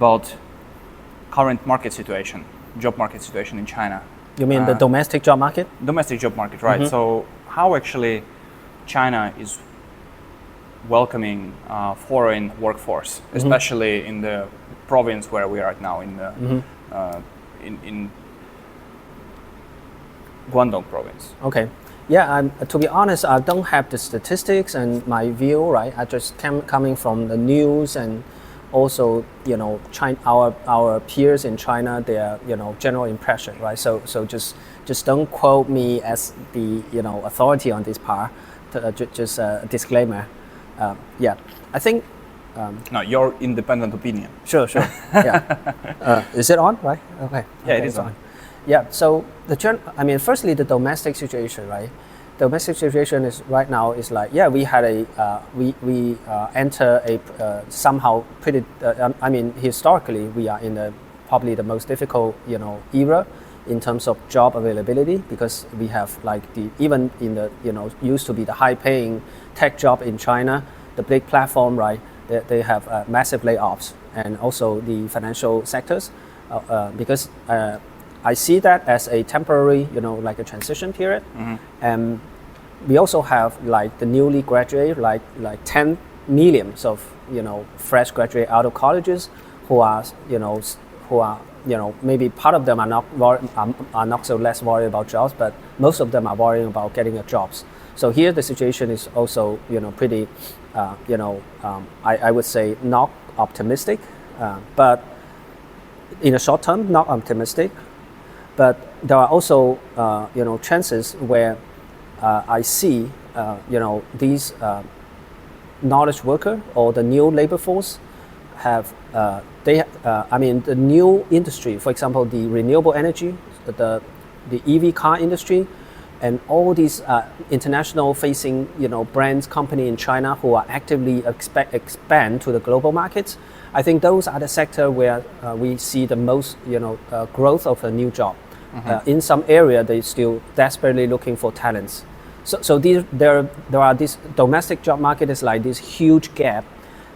about current market situation, job market situation in China. You mean the domestic job market? Domestic job market, right. So how actually China is welcoming foreign workforce, especially in the province where we are right now, in the in Guangdong province. Okay. Yeah, to be honest, I don't have the statistics and my view, right? I just coming from the news, and also, China, our peers in China, their, general impression, right? So just don't quote me as the, authority on this part. Just a disclaimer. Yeah, I think. No, your independent opinion. Sure. Yeah. Is it on? Right. Okay. Yeah, it is on. Yeah. So firstly, the domestic situation, right? Domestic situation is right now is like, yeah, we had we enter a somehow pretty. Historically, we are in probably the most difficult, era in terms of job availability, because we have like even in the, used to be the high-paying tech job in China, the big platform, right? They have massive layoffs, and also the financial sectors, because I see that as a temporary, like a transition period. And we also have like the newly graduate, like 10 millions of, fresh graduate out of colleges who are maybe part of them are not so less worried about jobs, but most of them are worrying about getting a jobs. So here the situation is also, pretty, I would say not optimistic, but in the short term, not optimistic. But there are also, chances where I see, these knowledge worker or the new labor force have, the new industry, for example, the renewable energy, the EV car industry, and all these international facing, brands, company in China who are actively expand to the global markets. I think those are the sector where we see the most, growth of a new job. In some area, they still desperately looking for talents. So there are this domestic job market is like this huge gap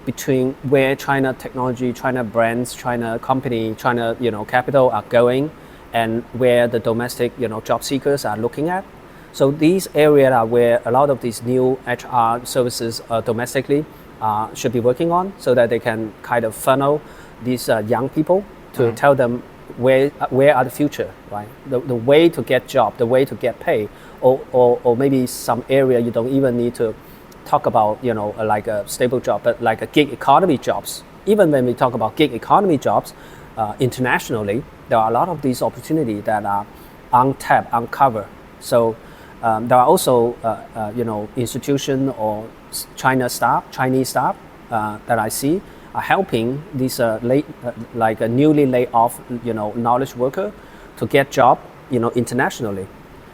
between where China technology, China brands, China company, China, capital are going, and where the domestic, job seekers are looking at. So these areas are where a lot of these new HR services domestically should be working on, so that they can kind of funnel these young people to tell them where are the future, right? The way to get job, the way to get pay, or maybe some area you don't even need to talk about, like a stable job, but like a gig economy jobs. Even when we talk about gig economy jobs, internationally, there are a lot of these opportunities that are untapped, uncovered. So there are also, institution or Chinese staff that I see are helping these like a newly laid off, knowledge worker to get job, internationally.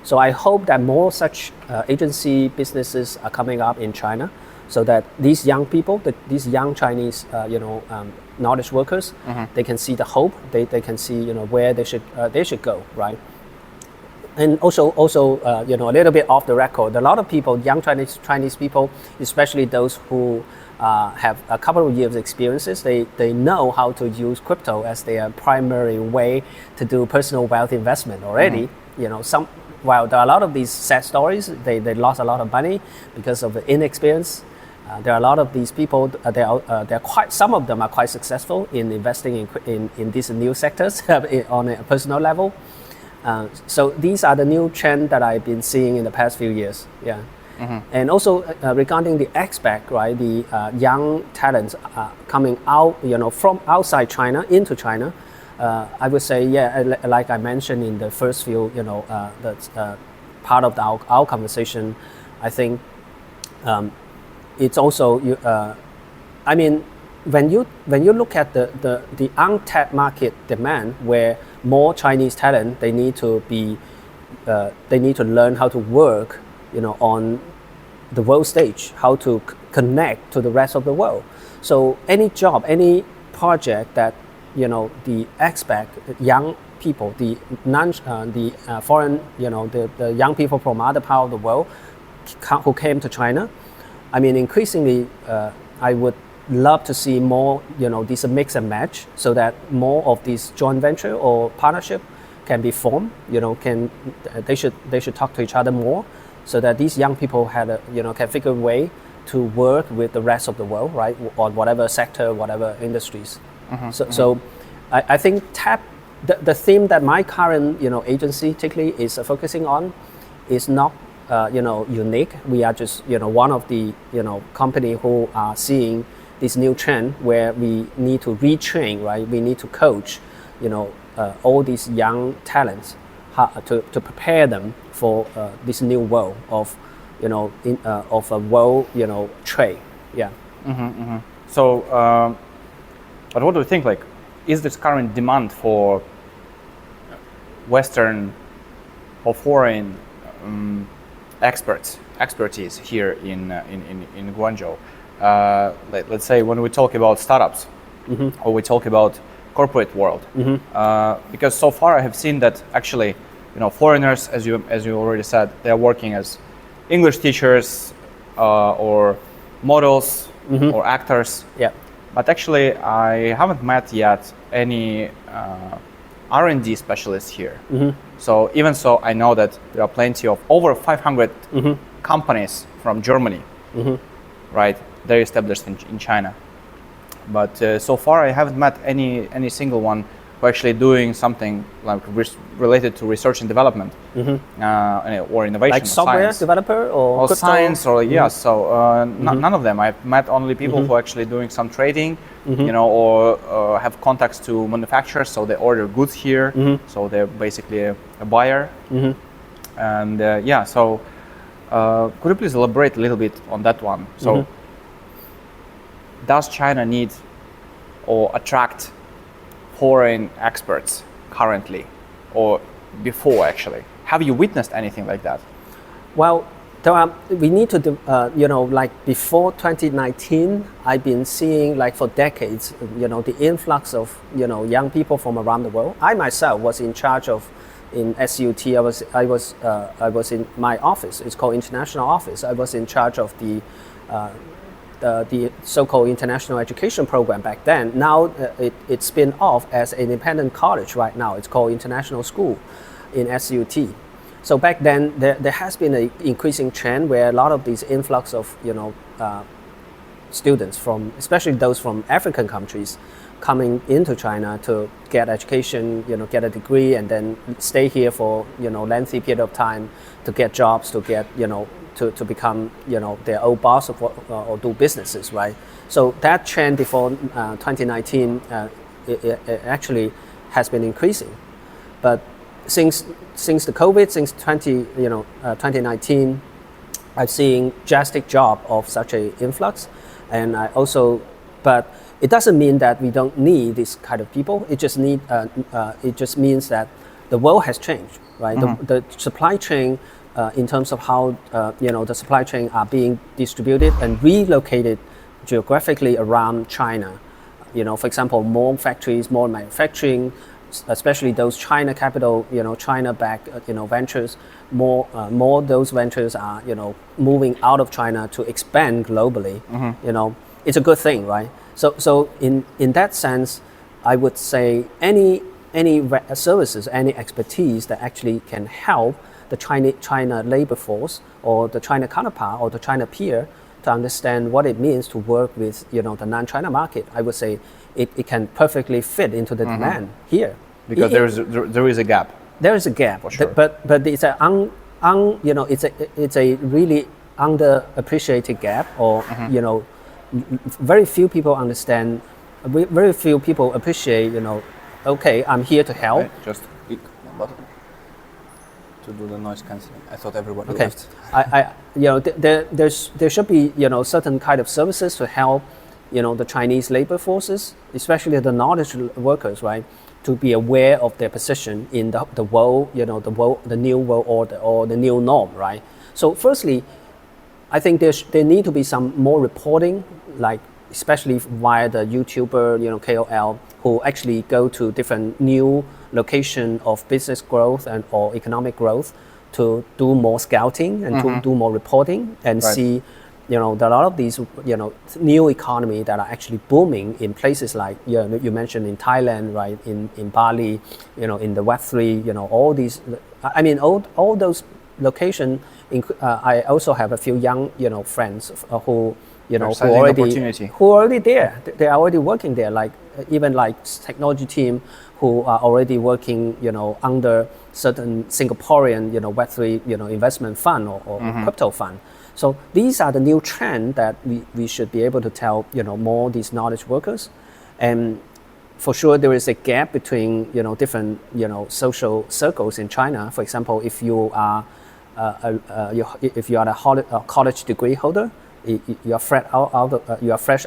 So I hope that more such agency businesses are coming up in China, so that these young people, these young Chinese, knowledge workers, they can see the hope. They can see, where they should go, right? And also, a little bit off the record, a lot of people, young Chinese people, especially those who have a couple of years experiences, they know how to use crypto as their primary way to do personal wealth investment already. While there are a lot of these sad stories, they lost a lot of money because of the inexperience. There are a lot of these people. Some of them are quite successful in investing in these new sectors on a personal level. So these are the new trend that I've been seeing in the past few years. Yeah. And also regarding the expat, right, the young talents coming out, from outside China into China. I would say, yeah, like I mentioned in the first few, that's part of our conversation. I think it's also, when you look at the untapped market demand, where more Chinese talent, they need to learn how to work, on the world stage, how to connect to the rest of the world. So any job, any project that the expat young people, the foreign, the young people from other part of the world who came to China. Increasingly, I would love to see more, these mix and match, so that more of these joint venture or partnership can be formed. They should talk to each other more, so that these young people can figure a way to work with the rest of the world, right, on whatever sector, whatever industries. So I think the theme that my current agency particularly is focusing on is not unique. We are just one of the company who are seeing this new trend where we need to retrain, right? We need to coach all these young talents to prepare them for this new world of of a world trade. Yeah. So, but what do you think? Like, is this current demand for Western or foreign expertise here in Guangzhou? Let's say when we talk about startups, or we talk about corporate world, because so far I have seen that actually, foreigners, as you already said, they are working as English teachers or models or actors. Yeah. But actually, I haven't met yet any R&D specialists here. So even so, I know that there are plenty of over 500 companies from Germany, right? They're established in China. But so far, I haven't met any single one who actually doing something like related to research and development or innovation, like software science. developer or science, or so none of them. I've met only people who are actually doing some trading, or have contacts to manufacturers, so they order goods here, so they're basically a buyer. And so could you please elaborate a little bit on that one? So does China need or attract foreign experts currently, or before actually? Have you witnessed anything like that? Well, we need to do, like before 2019, I've been seeing, like for decades, the influx of, young people from around the world. I myself was in charge of, in SUT, I was in my office, it's called International Office. I was in charge of the so-called international education program back then. Now it's spin off as an independent college right now. It's called International School in SUT. So back then there has been an increasing trend where a lot of these influx of students from, especially those from African countries, coming into China to get education, get a degree, and then stay here for lengthy period of time to get jobs, to get to become their own boss or do businesses, right? So that trend before 2019 it actually has been increasing, but since the COVID, since 2019, I've seen drastic drop of such a influx, and but it doesn't mean that we don't need this kind of people. It just means that the world has changed, right? The supply chain. In terms of how the supply chain are being distributed and relocated geographically around China. For example, more factories, more manufacturing, especially those China capital, China-backed, ventures. More those ventures are, moving out of China to expand globally. It's a good thing, right? So in that sense, I would say any services, any expertise that actually can help the China labor force or the China counterpart or the China peer to understand what it means to work with the non-China market, I would say it can perfectly fit into the demand here. Because there is a gap. There is a gap, for sure. but it's it's a really underappreciated gap, or very few people understand. Very few people appreciate. Okay, I'm here to help. Right, just click the button to do the noise cancelling. I thought everybody okay. left. There should be certain kind of services to help the Chinese labor forces, especially the knowledge workers, right, to be aware of their position in the world, the new world order or the new norm, right? So firstly, I think there need to be some more reporting, like especially via the YouTuber, KOL, who actually go to different new location of business growth and or economic growth to do more scouting and to do more reporting and Right. see, there are a lot of these, new economy that are actually booming in places like, you mentioned in Thailand, right? In Bali, in the Web3, all these, I mean, all those locations. I also have a few young, friends who, who are already there. They are already working there. Like even like technology team who are already working, under certain Singaporean, Web3, investment fund or crypto fund. So these are the new trend that we should be able to tell, more these knowledge workers. And for sure, there is a gap between, different, social circles in China. For example, if you are if you are a college degree holder, you are fresh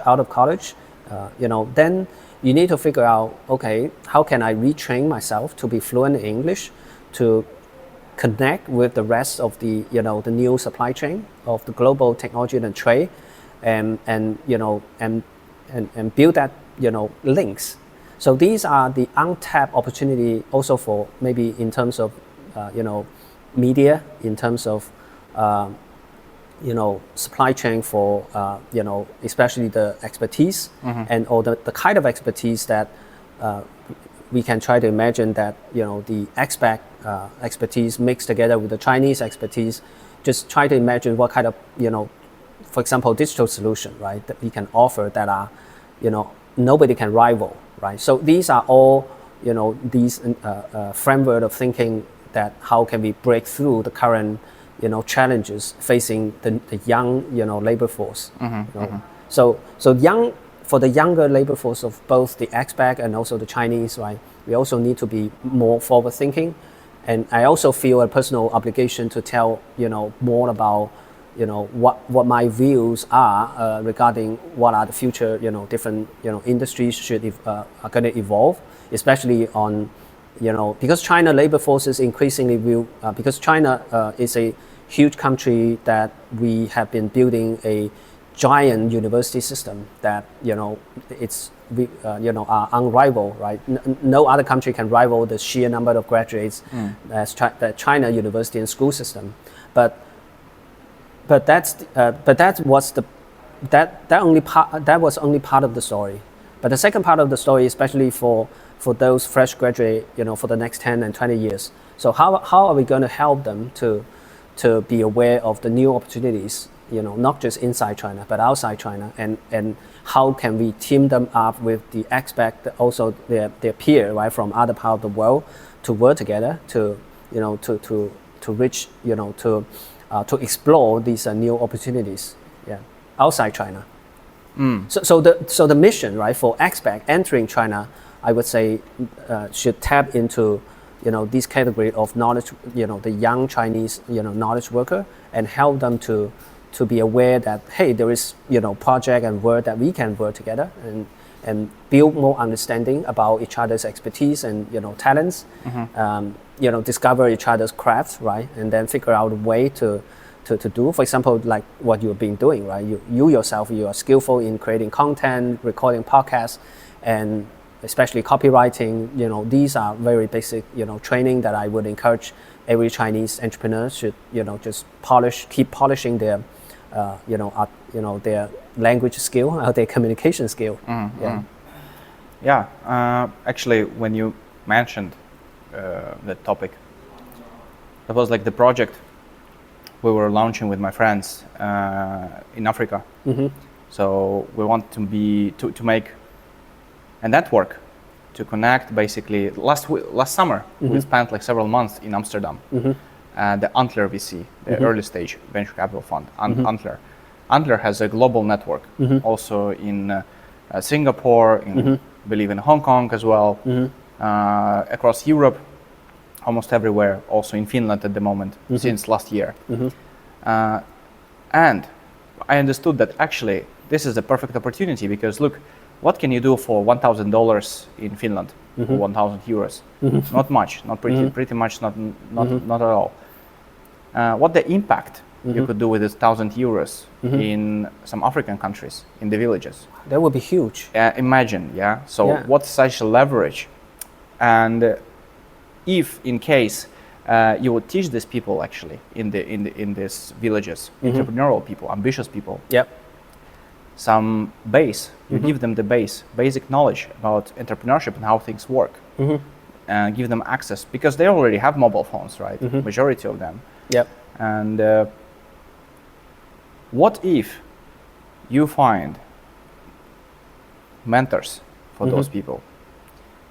out of college, then you need to figure out, okay, how can I retrain myself to be fluent in English, to connect with the rest of the, the new supply chain of the global technology and trade, and build that, links. So these are the untapped opportunity also for maybe in terms of, media, in terms of, supply chain for, especially the expertise, and or the kind of expertise that we can try to imagine that, the expat expertise mixed together with the Chinese expertise. Just try to imagine what kind of, for example, digital solution, right, that we can offer that are, nobody can rival, right? So these are all, these framework of thinking that how can we break through the current, challenges facing the young, labor force. So for the younger labor force of both the expat and also the Chinese, right, we also need to be more forward thinking. And I also feel a personal obligation to tell, more about, what my views are regarding what are the future, different, industries are going to evolve, especially on, because China labor forces increasingly will, because China is a huge country that we have been building a giant university system that, are unrivaled, right? No other country can rival the sheer number of graduates as the China university and school system. But that was only part of the story. But the second part of the story, especially for those fresh graduate, for the next 10 and 20 years. So how are we going to help them to be aware of the new opportunities, not just inside China, but outside China, and how can we team them up with the expat, also their peer, right, from other part of the world, to work together to reach, to explore these new opportunities, outside China. So the mission, right, for expat entering China, I would say should tap into, this category of knowledge, the young Chinese, knowledge worker, and help them to be aware that, hey, there is, project and work that we can work together and build more understanding about each other's expertise and, talents, discover each other's crafts, right, and then figure out a way to do. For example, like what you've been doing, right? You yourself, you are skillful in creating content, recording podcasts, and especially copywriting. These are very basic, training that I would encourage every Chinese entrepreneur should, just keep polishing their, their language skill, their communication skill. Actually, when you mentioned that topic, that was like the project we were launching with my friends in Africa. So we want to make a network to connect. Basically, last summer we spent like several months in Amsterdam. The Antler VC, the early stage venture capital fund, Antler. Antler has a global network, also in Singapore, believe in Hong Kong as well, across Europe, almost everywhere, also in Finland at the moment, since last year. And I understood that actually this is a perfect opportunity, because look, what can you do for $1,000 in Finland, 1,000 euros? Not much, not pretty much not at all. What the impact you could do with this 1,000 euros in some African countries, in the villages? That would be huge. Imagine, what's such a leverage? And if in case you would teach these people actually in these villages, entrepreneurial people, ambitious people, Yep. some base. You give them the basic knowledge about entrepreneurship and how things work, and give them access because they already have mobile phones, right? Majority of them. Yep. And what if you find mentors for those people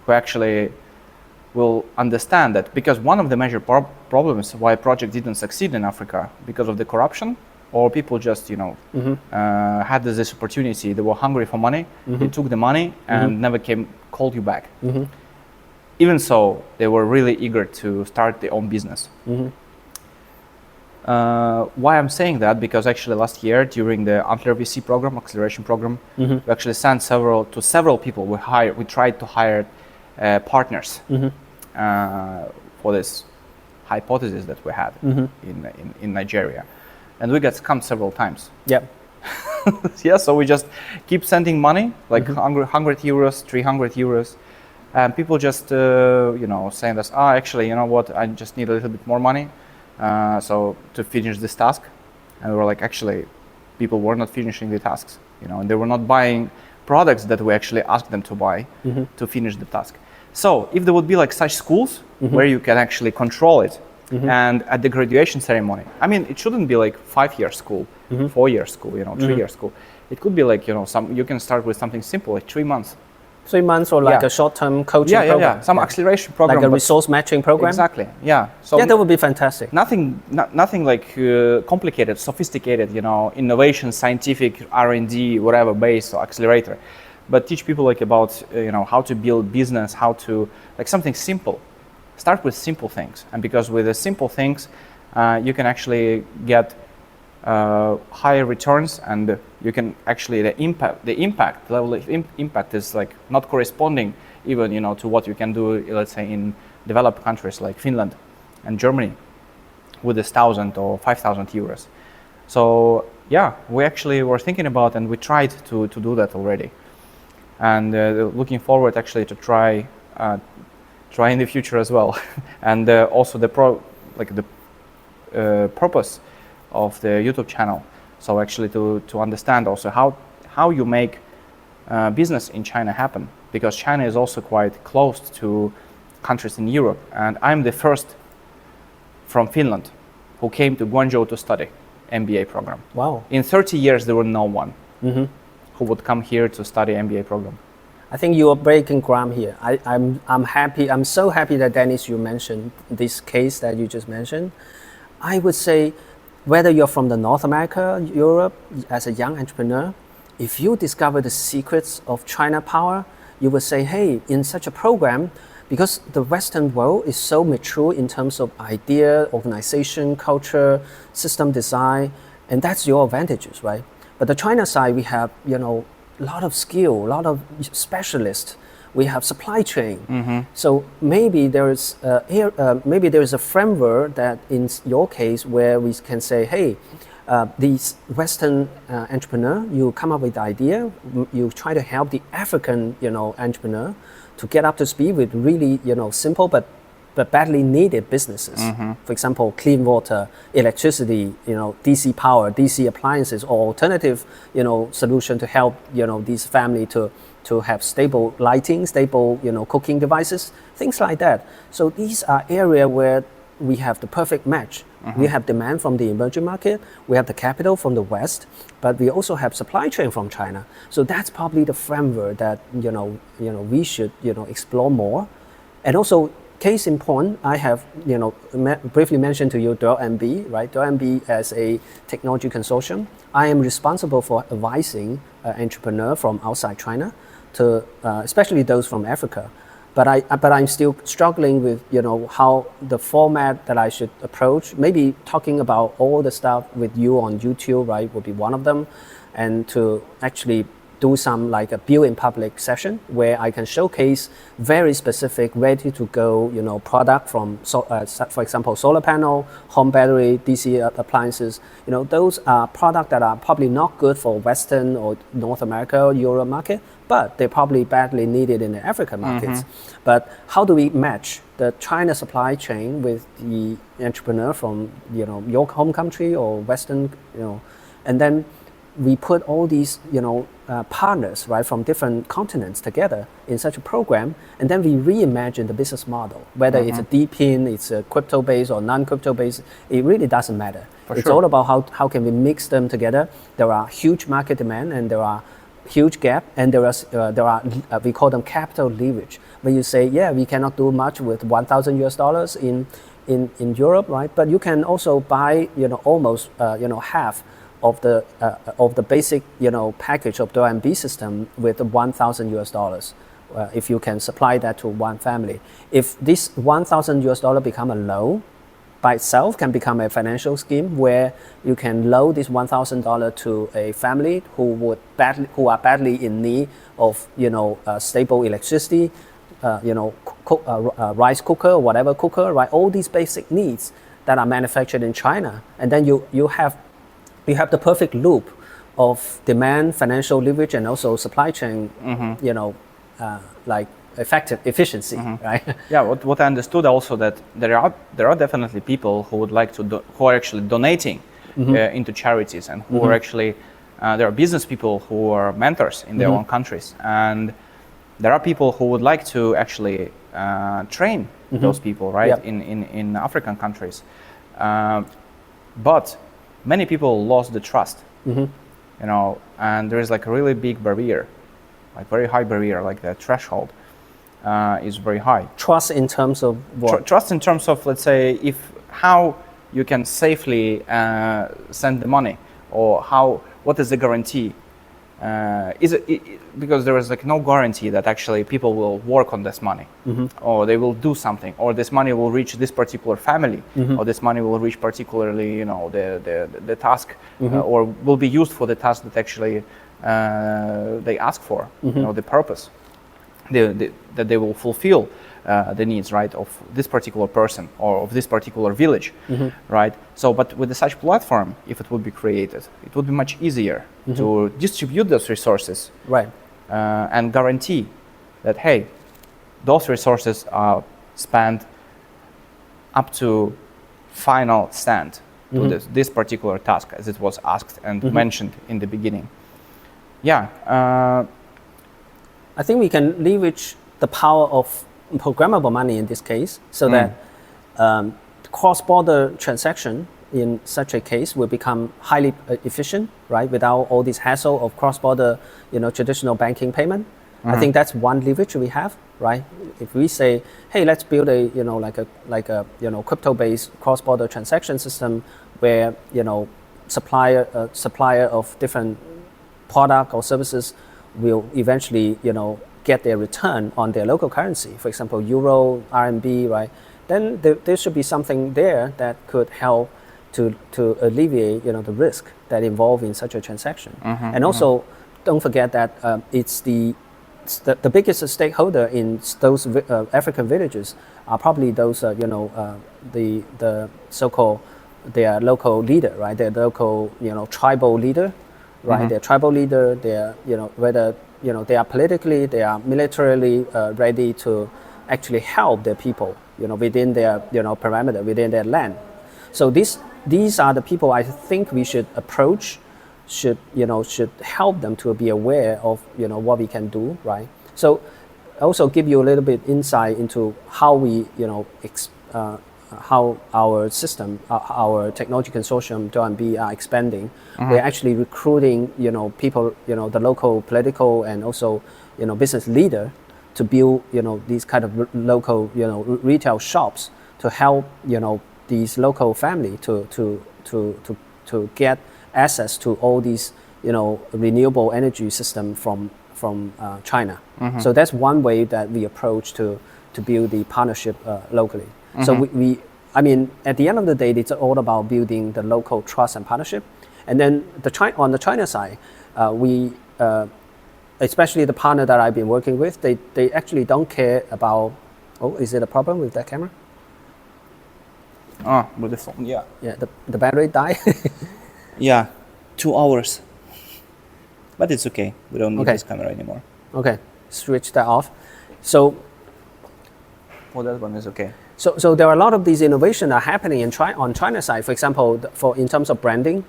who actually will understand that? Because one of the major problems why project didn't succeed in Africa because of the corruption, or people just had this opportunity, they were hungry for money, they took the money and never called you back. Even so, they were really eager to start their own business. Why I'm saying that? Because actually last year during the Antler VC program, acceleration program, we actually sent several people. We tried to hire partners for this hypothesis that we had in Nigeria, and we got scammed several times. Yep. Yeah, so we just keep sending money, like 100 euros, 300 euros, and people just saying us, actually, you know what, I just need a little bit more money. So to finish this task, and we were like, actually, people were not finishing the tasks, and they were not buying products that we actually asked them to buy to finish the task. So if there would be like such schools where you can actually control it, and at the graduation ceremony, I mean, it shouldn't be like 5-year school, 4-year school, 3-year school. It could be like, you can start with something simple, like 3 months. 3 months or like a short-term coaching program. Yeah. Some acceleration program. Like a resource matching program. Exactly. Yeah. So that would be fantastic. Nothing like complicated, sophisticated, innovation, scientific, R&D, whatever base or accelerator, but teach people like about how to build business, how to like something simple. Start with simple things, and because with the simple things, you can actually get higher returns, and you can actually the impact level of impact is like not corresponding even to what you can do, let's say, in developed countries like Finland and Germany with this 1,000 or 5,000 euros. So yeah, we actually were thinking about, and we tried to do that already, and looking forward actually to try in the future as well. And also the purpose of the YouTube channel. So actually to understand also how you make business in China happen, because China is also quite close to countries in Europe. And I'm the first from Finland who came to Guangdong to study MBA program. Wow. In 30 years, there were no one who would come here to study MBA program. I think you are breaking ground here. I'm happy. I'm so happy that Dennis, you mentioned this case that you just mentioned. I would say, whether you're from the North America, Europe, as a young entrepreneur, if you discover the secrets of China power, you would say, hey, in such a program, because the Western world is so mature in terms of idea, organization, culture, system design, and that's your advantages, right? But the China side, we have, a lot of skill, a lot of specialists. We have supply chain. So maybe there is a framework that in your case where we can say, hey, these Western entrepreneur, you come up with the idea, you try to help the African, entrepreneur to get up to speed with really, simple but badly needed businesses. For example, clean water, electricity, DC power, DC appliances, or alternative, solution to help, these family to have stable lighting, stable, cooking devices, things like that. So these are areas where we have the perfect match. We have demand from the emerging market, we have the capital from the West, but we also have supply chain from China. So that's probably the framework that, we should, explore more. And also, case in point, I have, briefly mentioned to you DEL-MB, right? DEL-MB as a technology consortium. I am responsible for advising entrepreneurs from outside China to, especially those from Africa. But I'm still struggling with, how the format that I should approach. Maybe talking about all the stuff with you on YouTube, right, would be one of them, and to actually do some like a build in public session where I can showcase very specific, ready to go, product from, for example, solar panel, home battery, DC appliances. Those are products that are probably not good for Western or North America or Europe market, but they're probably badly needed in the African markets. But how do we match the China supply chain with the entrepreneur from your home country or Western, and then we put all these partners, right, from different continents together in such a program, and then we reimagine the business model. Whether it's a DPIN, it's a crypto-based or non-crypto-based, it really doesn't matter. It's all about how can we mix them together. There are huge market demand and there are huge gap, and there are we call them capital leverage. When you say, yeah, we cannot do much with $1,000 in Europe, right? But you can also buy almost half of the basic package of the RMB system with $1,000 if you can supply that to one family. If this $1,000 become a loan by itself, can become a financial scheme where you can loan this $1,000 to a family who are badly in need of stable electricity, rice cooker, whatever cooker, right? All these basic needs that are manufactured in China, and then you have the perfect loop of demand, financial leverage, and also supply chain, like efficiency, right? Yeah, what I understood also that there are definitely people who would like to who are actually donating into charities, and who are actually there are business people who are mentors in their own countries, and there are people who would like to actually train those people, right? Yep. in African countries, but many people lost the trust, and there is like a really big barrier, like very high barrier, like the threshold is very high. Trust in terms of what? Trust in terms of, let's say, how you can safely send the money, or what is the guarantee? Is it because there is like no guarantee that actually people will work on this money, or they will do something, or this money will reach this particular family, or this money will reach particularly the task, or will be used for the task that actually they ask for, the purpose that they will fulfill the needs, right, of this particular person or of this particular village, right? So, but with such platform, if it would be created, it would be much easier to distribute those resources, right, and guarantee that, hey, those resources are spent up to final stand to this particular task, as it was asked and mentioned in the beginning. Yeah, I think we can leverage the power of programmable money in this case, so that cross-border transaction in such a case will become highly efficient, right? Without all this hassle of cross-border, traditional banking payment. I think that's one leverage we have, right? If we say, hey, let's build a, like a crypto-based cross-border transaction system where, supplier of different product or services will eventually, get their return on their local currency, for example, Euro, RMB, right? Then there should be something there that could help to alleviate, the risk that involved in such a transaction. And also, don't forget that it's the biggest stakeholder in those African villages are probably those, the so-called their local leader, right? Their local, tribal leader, right? Their tribal leader, their, whether they are politically, they are militarily ready to actually help their people, within their, parameter, within their land. So these are the people I think we should approach, should help them to be aware of, what we can do, right? So also give you a little bit insight into how we, how our system, our technology consortium, DONB, are expanding. We're actually recruiting, people, the local political and also, business leader to build, these kind of local, retail shops to help, these local family to get access to all these, renewable energy system from China. So that's one way that we approach to build the partnership locally. So we at the end of the day, it's all about building the local trust and partnership. And then on the China side, we especially the partner that I've been working with, they actually don't care about. Oh, is it a problem with that camera? With the phone, yeah. Yeah, the battery died. Yeah, 2 hours. But it's okay. We don't need this camera anymore. Okay, switch that off. So That one is okay. So there are a lot of these innovations that are happening on China side. For example, in terms of branding,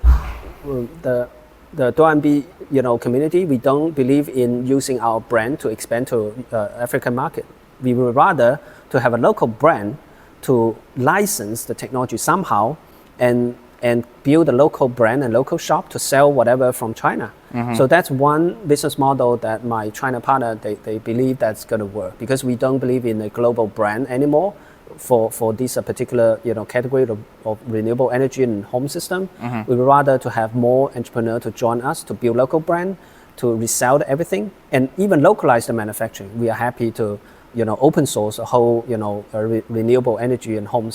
the DoanB community, we don't believe in using our brand to expand to African market. We would rather to have a local brand to license the technology somehow and build a local brand and local shop to sell whatever from China. So that's one business model that my China partner, they believe that's going to work, because we don't believe in a global brand anymore for this particular category of renewable energy and home system. We would rather to have more entrepreneurs to join us to build local brand, to resell everything, and even localize the manufacturing. We are happy to open source a whole renewable energy and home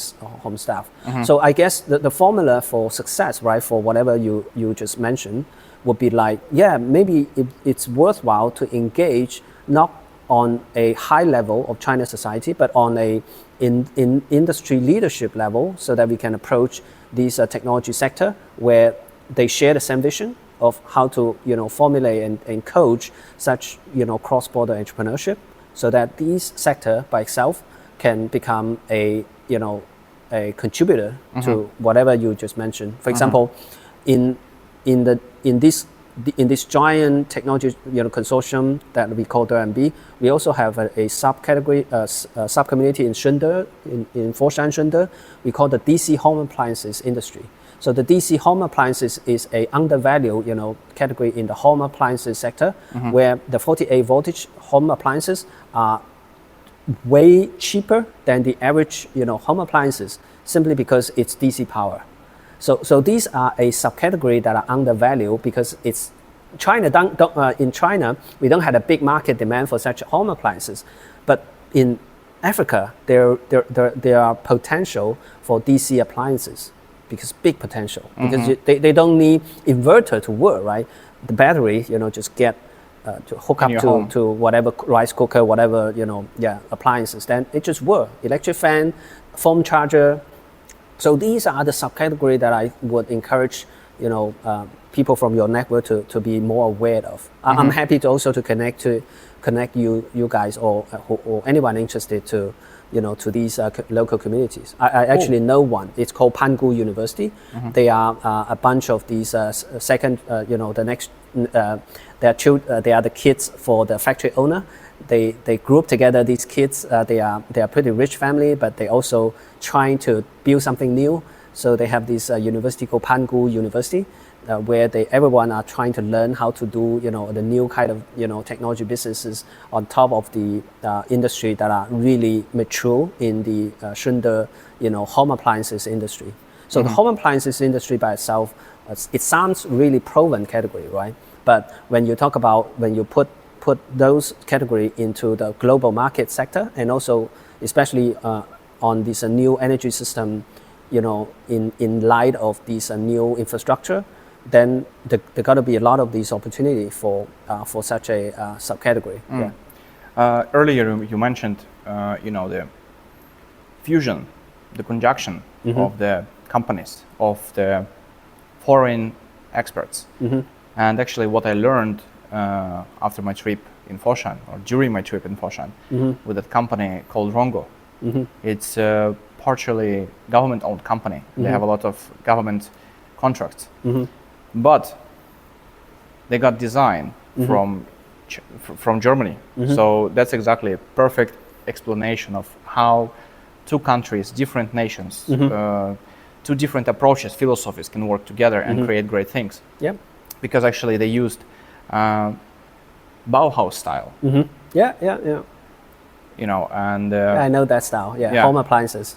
stuff. So I guess the formula for success, right, for whatever you just mentioned, would be like, maybe it's worthwhile to engage not on a high level of China society, but on a in industry leadership level, so that we can approach this technology sector where they share the same vision of how to formulate and coach such cross-border entrepreneurship, so that this sector by itself can become a contributor to whatever you just mentioned. For example, in this giant technology consortium that we call DoanB, we also have a subcategory, sub-community in Shunde, in Foshan Shunde. We call the DC home appliances industry. So the DC home appliances is a undervalued category in the home appliances sector, where the 48 voltage home appliances are way cheaper than the average home appliances, simply because it's DC power. So these are a subcategory that are undervalued, because it's China. In China, we don't have a big market demand for such home appliances, but in Africa, there are potential for DC appliances, because big potential, because they don't need inverter to work, right? The battery, just get to hook up to whatever rice cooker, whatever appliances, then it just work. Electric fan, phone charger. So these are the subcategory that I would encourage people from your network to be more aware of. I'm happy to also to connect you guys or anyone interested to these local communities. I actually know one. It's called Pangu University. They are a bunch of these the next. They are the kids for the factory owner. They group together these kids. They are pretty rich family, but they also trying to build something new. So they have this university called Pangu University, where everyone are trying to learn how to do the new kind of technology businesses on top of the industry that are really mature in the Shunde home appliances industry. So the home appliances industry by itself, it sounds really proven category, right? But when you talk about when you put those category into the global market sector, and also especially on this new energy system, in light of this new infrastructure, then there got to be a lot of these opportunity for such a subcategory. Earlier you mentioned the fusion, the conjunction of the companies, of the foreign experts. And actually what I learned after my trip in Foshan, or during my trip in Foshan, with that company called Rongo. It's a partially government-owned company. They have a lot of government contracts. But they got design from Germany. So that's exactly a perfect explanation of how two countries, different nations, two different approaches, philosophies can work together and create great things. Because actually they used Bauhaus style. And I know that style. Home appliances.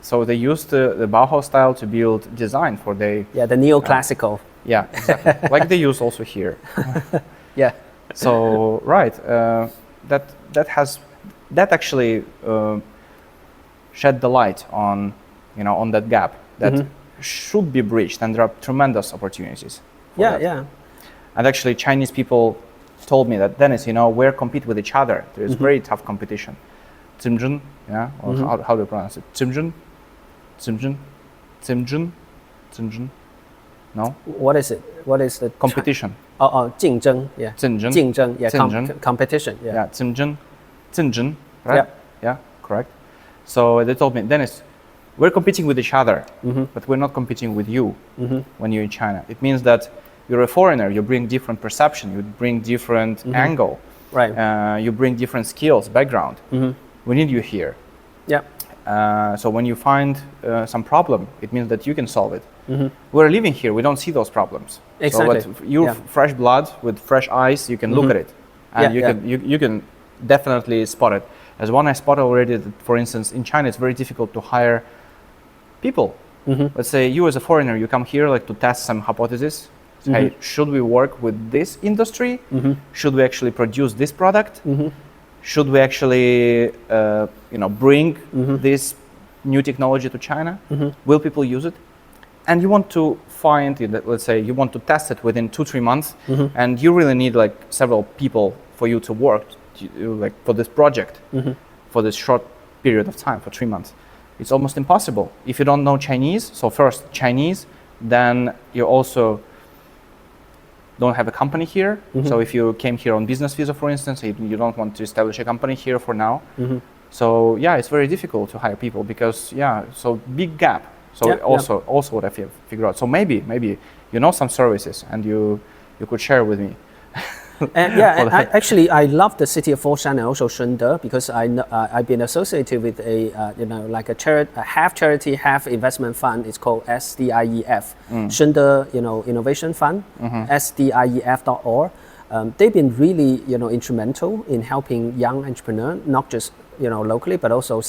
So they used the Bauhaus style to build design for the neoclassical. Exactly. Like they use also here. So that actually shed the light on on that gap that should be bridged, and there are tremendous opportunities. And actually Chinese people told me that, Dennis, we're compete with each other. There's very tough competition. Zimjun, yeah? Or how do you pronounce it? Zimjun? Zimjun? Zimjun? Zimjun? No? What is it? What is the competition? 竞争, yeah. 竞争. 竞争, yeah. 竞争. Competition, yeah. Yeah, 竞争. 竞争, right? Yeah, correct. So they told me, Dennis, we're competing with each other, but we're not competing with you when you're in China. It means that you're a foreigner, you bring different perception, you bring different angle, right? You bring different skills, background. We need you here. Yeah. So when you find some problem, it means that you can solve it. We're living here, we don't see those problems. Exactly. So but you fresh blood with fresh eyes, you can look at it, and you can definitely spot it. As one I spotted already, that, for instance, in China, it's very difficult to hire people. Let's say you as a foreigner, you come here like to test some hypothesis. Hey, should we work with this industry? Should we actually produce this product? Should we actually, bring this new technology to China? Will people use it? And you want to find, let's say, you want to test it within 2-3 months, and you really need like several people for you to work, like for this project, for this short period of time, for 3 months. It's almost impossible if you don't know Chinese. So first Chinese, then you also don't have a company here. So if you came here on business visa, for instance, you don't want to establish a company here for now. So yeah, it's very difficult to hire people because so big gap. So also what I figured out. So maybe you know some services and you could share with me. And actually, I love the city of Foshan and also Shunde because I've been associated with a a half charity, half investment fund. It's called SDIEF, Shunde Innovation Fund, SDIEF.org. They've been really instrumental in helping young entrepreneurs, not just locally, but also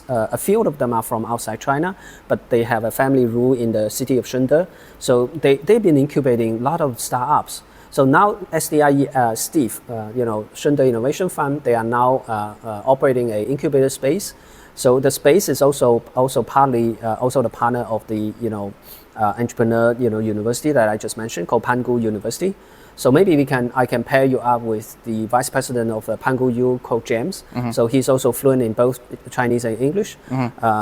a few of them are from outside China, but they have a family rule in the city of Shunde. So they've been incubating a lot of startups. So now SDIE Steve, Shunde Innovation Fund, they are now operating an incubator space. So the space is also partly also the partner of the entrepreneur university that I just mentioned called Pangu University. So maybe I can pair you up with the vice president of Pangu U called James. So he's also fluent in both Chinese and English.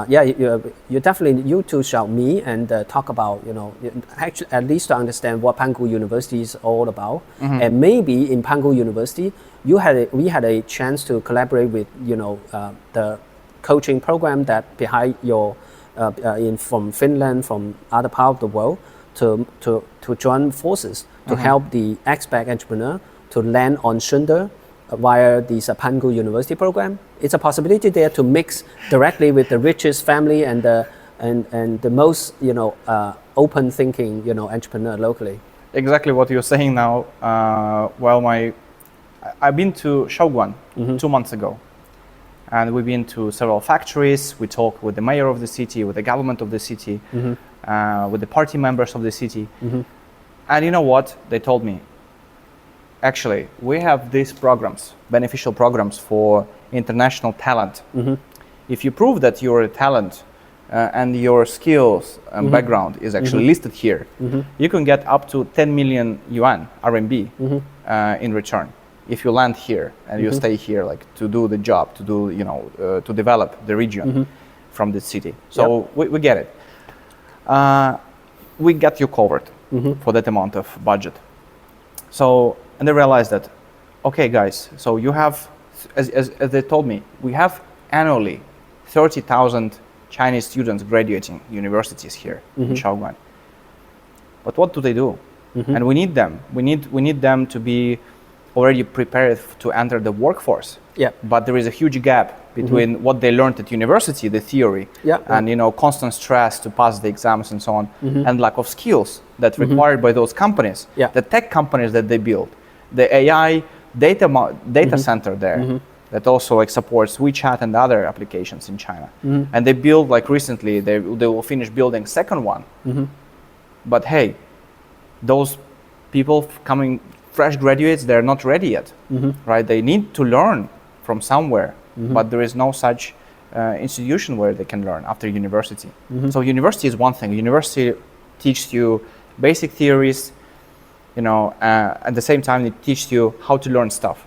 You definitely you two shall meet and talk about actually at least to understand what Pangu University is all about. And maybe in Pangu University we had a chance to collaborate with the coaching program that behind your from Finland, from other part of the world, to join forces to help the expat entrepreneur to land on Shunde via this Pangu University program. It's a possibility there to mix directly with the richest family and the most open thinking entrepreneur locally. Exactly what you're saying now. I've been to Shaoguan 2 months ago. And we've been to several factories. We talked with the mayor of the city, with the government of the city, with the party members of the city. And you know what? They told me, actually, we have these programs, beneficial programs for international talent. If you prove that you're a talent and your skills and background is actually listed here, you can get up to 10 million yuan, RMB, in return. If you land here and you stay here, like to do the job, to do to develop the region from this city. So we get it. We got you covered for that amount of budget. So and they realized that, okay, guys. So you have, as they told me, we have annually 30,000 Chinese students graduating universities here in Shaoguan. But what do they do? And we need them. We need them to be already prepared to enter the workforce. But there is a huge gap between what they learned at university, the theory, and constant stress to pass the exams and so on, and lack of skills that's required by those companies, the tech companies that they build, the AI data center there that also supports WeChat and other applications in China. And they build, like recently, they will finish building second one. But hey, those people coming fresh graduates, they're not ready yet, right? They need to learn from somewhere, but there is no such institution where they can learn after university. So university is one thing. University teaches you basic theories, at the same time it teaches you how to learn stuff.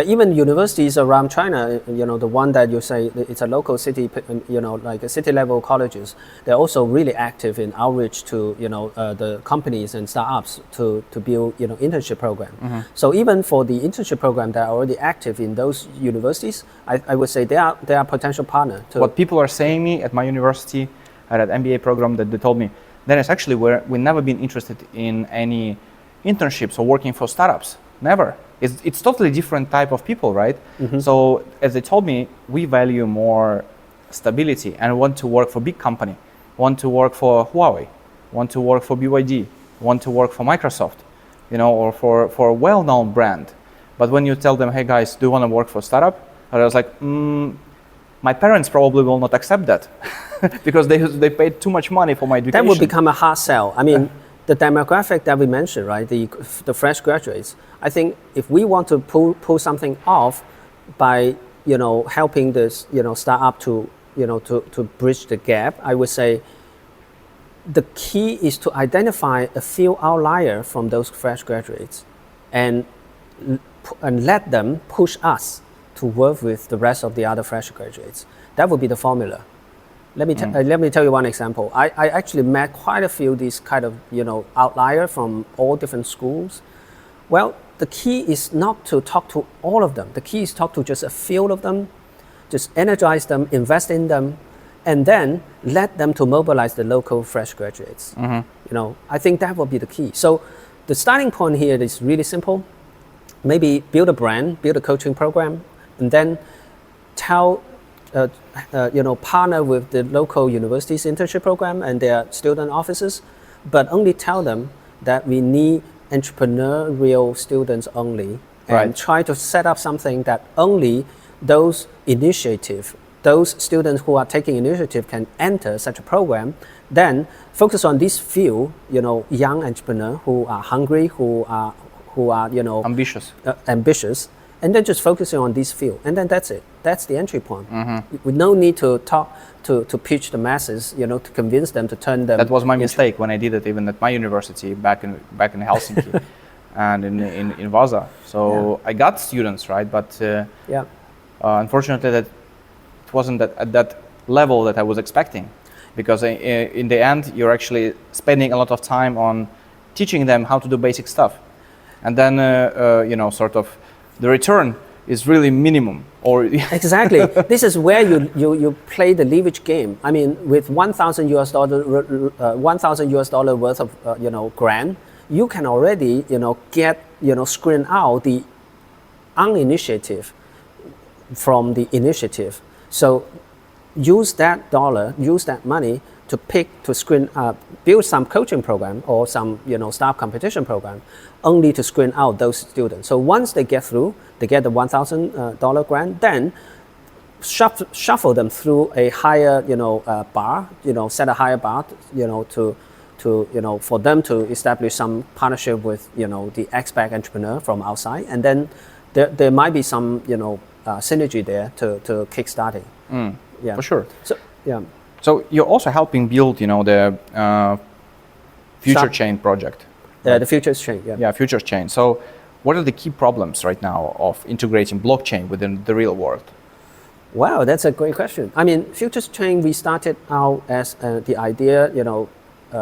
Even universities around China, the one that you say it's a local city, like a city level colleges, they're also really active in outreach to, the companies and startups to build, internship program. Mm-hmm. So even for the internship program that are already active in those universities, I would say they are potential partner. What people are saying me at my university, at an MBA program, that they told me, Dennis, actually we've never been interested in any internships or working for startups. Never. It's totally different type of people, right? Mm-hmm. So as they told me, we value more stability and want to work for big company, want to work for Huawei, want to work for BYD, want to work for Microsoft, or for a well-known brand. But when you tell them, hey guys, do you want to work for a startup? I was like, my parents probably will not accept that because they paid too much money for my education. That would become a hard sell. I mean, the demographic that we mentioned, right? The fresh graduates. I think if we want to pull something off by helping this startup to bridge the gap, I would say the key is to identify a few outliers from those fresh graduates, and let them push us to work with the rest of the other fresh graduates. That would be the formula. Let me tell you one example. I actually met quite a few these kind of outlier from all different schools. Well, the key is not to talk to all of them. The key is talk to just a few of them, just energize them, invest in them, and then let them to mobilize the local fresh graduates. Mm-hmm. I think that will be the key. So the starting point here is really simple. Maybe build a brand, build a coaching program, and then partner with the local universities internship program and their student offices, but only tell them that we need entrepreneurial students only, and right. Try to set up something that only those students who are taking initiative can enter such a program. Then focus on these few, young entrepreneurs who are hungry, who are ambitious, and then just focusing on these few, and then that's it. That's the entry point. Mm-hmm. With no need to talk to pitch the masses, to convince them to turn them. That was my mistake when I did it, even at my university back in Helsinki and in Vasa. So I got students, right? But unfortunately, that it wasn't at that level that I was expecting, because in the end, you're actually spending a lot of time on teaching them how to do basic stuff, and then sort of the return is really minimum. Or exactly. This is where you play the leverage game. I mean, with $1,000 worth of grant, you can already get screen out the uninitiative from the initiative. So use that money to screen build some coaching program or some staff competition program, only to screen out those students. So once they get through, they get the $1,000 grant, then shuffle them through a higher bar, set a higher bar to for them to establish some partnership with the expat entrepreneur from outside, and then there might be some synergy there to kickstart it. For sure. So you're also helping build, the Future Chain project. Right? The Future Chain, Yeah, Future Chain. So what are the key problems right now of integrating blockchain within the real world? Wow, that's a great question. I mean, Future Chain, we started out as the idea,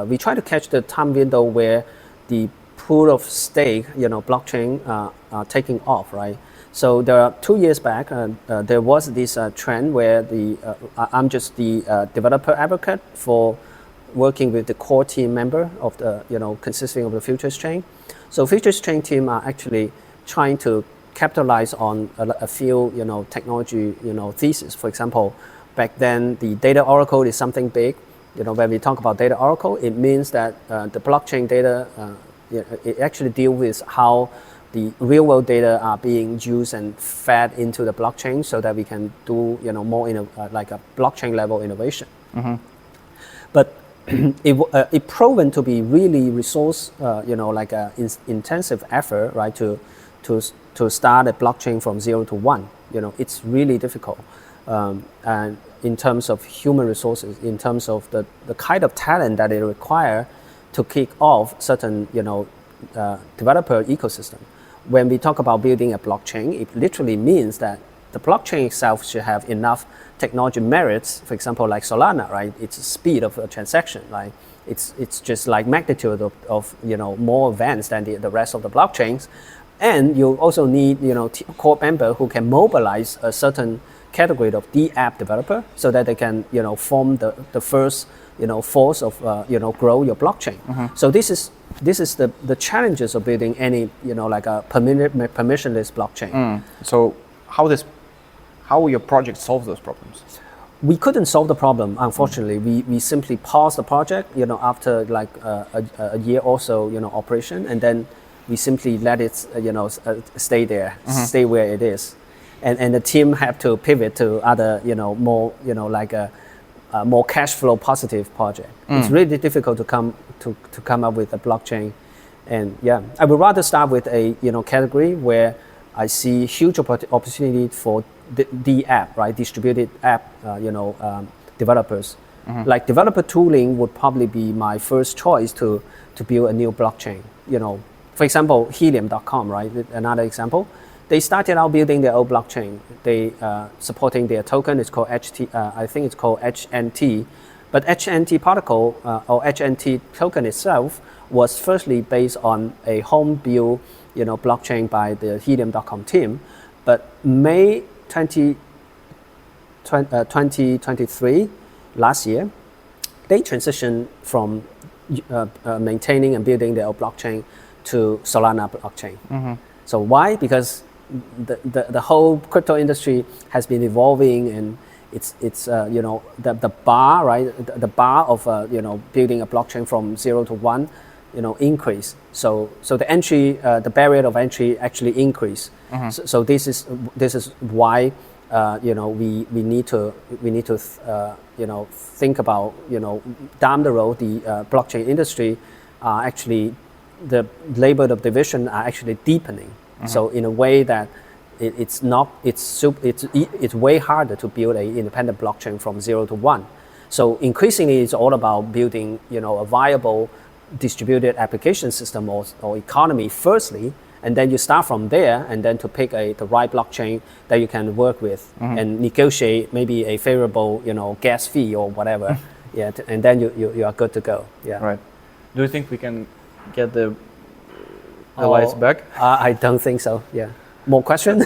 we try to catch the time window where the proof of stake, blockchain are taking off, right? So there are 2 years back, there was this trend where I'm just the developer advocate for working with the core team member of the, consisting of the Futures Chain. So Futures Chain team are actually trying to capitalize on a few, technology, thesis. For example, back then the data oracle is something big. When we talk about data oracle, it means that the blockchain data, it actually deals with how the real world data are being used and fed into the blockchain, so that we can do more like a blockchain level innovation. Mm-hmm. But it proven to be really resource like a intensive effort, right, to start a blockchain from 0 to 1. It's really difficult, and in terms of human resources, in terms of the kind of talent that it requires to kick off certain developer ecosystem. When we talk about building a blockchain, it literally means that the blockchain itself should have enough technology merits. For example, like Solana, right? It's the speed of a transaction, like it's just like magnitude of more advanced than the rest of the blockchains. And you also need core member who can mobilize a certain category of the app developer so that they can form the first force of grow your blockchain. So this is the challenges of building any like a permissionless blockchain. So how will your project solve those problems? We couldn't solve the problem, unfortunately. We simply paused the project after like a year or so operation, and then we simply let it stay there, stay where it is, and the team had to pivot to other more like a more cash flow positive project. It's really difficult to come up with a blockchain, and I would rather start with a category where I see huge opportunity for the app, right? Distributed app, developers. Like developer tooling would probably be my first choice to build a new blockchain. For example, Helium.com, right? Another example. They started out building their own blockchain. They supporting their token. It's called I think it's called HNT. But HNT protocol or HNT token itself was firstly based on a home build, blockchain by the Helium.com team. But May 2023, last year, they transitioned from maintaining and building their own blockchain to Solana blockchain. So why? Because the whole crypto industry has been evolving, and it's the bar, right? The bar of building a blockchain from 0 to 1, increase. So the entry, the barrier of entry actually increase. So this is why we need to think about down the road the blockchain industry actually the labor of division are actually deepening. So in a way that it's way harder to build an independent blockchain from 0 to 1. So increasingly, it's all about building a viable distributed application system or economy firstly, and then you start from there, and then to pick the right blockchain that you can work with and negotiate maybe a favorable gas fee or whatever. And then you are good to go. Right. Do you think we can get the lights back? I don't think so. More question?